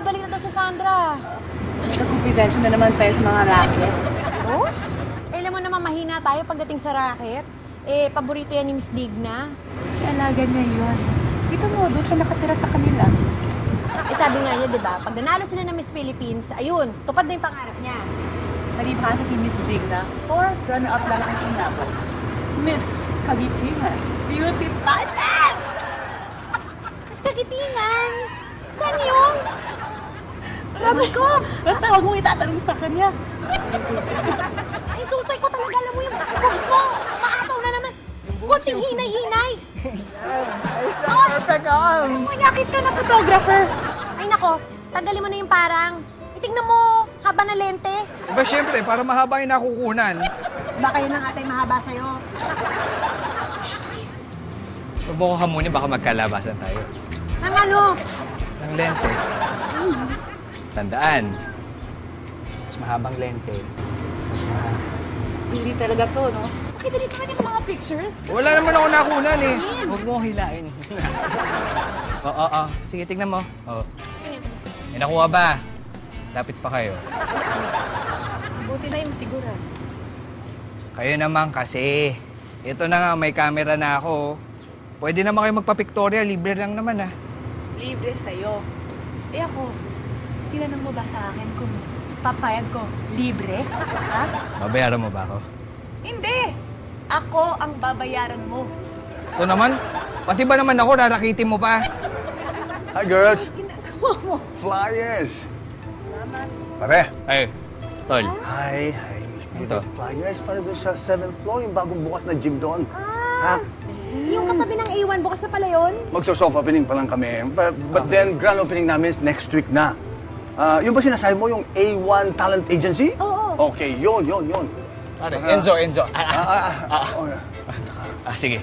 babalik na to sa Sandra. Nagkumpidensya na naman tayo sa mga racket. Sus? Alam mo naman mahina tayo pagdating sa racket. Eh, paborito yan ni Miss Digna. Kasi alaga niya yun. Dito mo, doon siya nakatira sa kanila. Eh, sabi nga niya, di ba, pag nanalo sila ng Miss Philippines, ayun, tupad na yung pangarap niya. Nalipa kasi si Miss Digna, or runner-up lang ang inabot. Miss Kagitingan, beauty pageant! Miss Kagitingan? Saan yun? Grabe ko! Basta huwag mong itatanong sa kanya. Insultoy ko talaga, alam mo yung boobs mo. Maapaw na naman. Kunting hinay-hinay. Perfect arm! Manyakis ka na photographer. Ay nako, tanggalin mo na yung parang. Itignan mo, haba na lente. Diba syempre, para mahaba yung nakukunan. Baka yun lang atay mahaba sa'yo. Huwag mo ko hamunin, baka magkalabasan tayo. Nang ano? Ng lente. Tandaan. Mas mahabang lente. Mas mahal. Hindi talaga to, no? Kita dito naman yung mga pictures. Wala naman ako nakunan eh. Huwag mo hilain. Oo. Sige, tignan mo. Oo. May nakuha ba? Lapit pa kayo. Buti na yung sigura. Kayo naman kasi. Ito na nga, may camera na ako. Pwede naman kayo magpa-pictorial. Libre lang naman ah. Libre sa'yo. Eh ako, tinanong mo ba sa akin kung papayag ko libre? Ha? Babayaran mo ba ako? Hindi! Ako ang babayaran mo. Ito naman. Pati ba naman ako, rarakitin mo pa? Hi, girls. Ginagawa mo. Flyers. Pare. Ay, tol. Hi. Ito. Flyers para doon sa 7th floor, yung bagong bukas na gym doon. Ha? Yung katabi ng A1, bukas na pala yun? Magso-soft opening pa lang kami. But then, grand opening namin next week na. Yung ba sinasabi mo, yung A1 Talent Agency? Oo. Okay, yun. Pare, Enzo. Oh, yeah. Sige.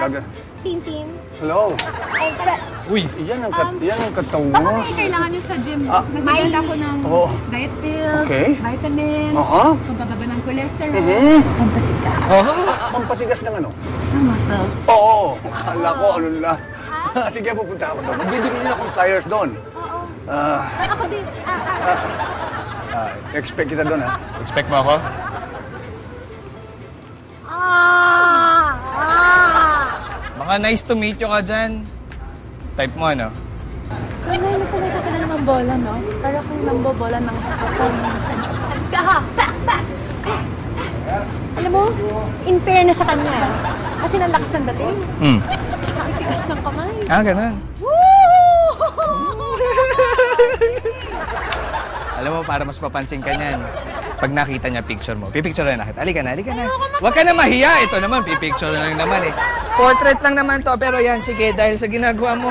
Gaga. Tintin. Hello. Ay, tara. Uy, Yan ang katawan Baka mo. may kailangan nyo sa gym. Ah. Nagbigay ako ng Oo. diet pills, Okay. vitamins, Aha. pagbababa ng cholesterol, Mhm. pampatigas Pampatigas ng ano? ng muscles. Oo. Akala ko, ano na. Sige, pupunta ako doon. Magbibigay nila akong flyers doon. Oo. Ako din. Expect kita doon, ha? expect mo ako? Mga nice to meet you ka dyan. Type mo, ano? Sanay na sanay ka pala naman bola, no? Pero kung nambobola ng hapon sa Japan. Alam mo, in fairness sa kanya, kasi nalakas ng dating. Ang tigas ng kamay. Ganun. Alam mo, para mas mapansin ka niyan, pag nakita niya picture mo, pipicture na nakita. Halika na. Huwag ka na mahiya. Ito naman, pipicture na lang naman eh. Portrait lang naman to, pero yan, sige, dahil sa ginagawa mo,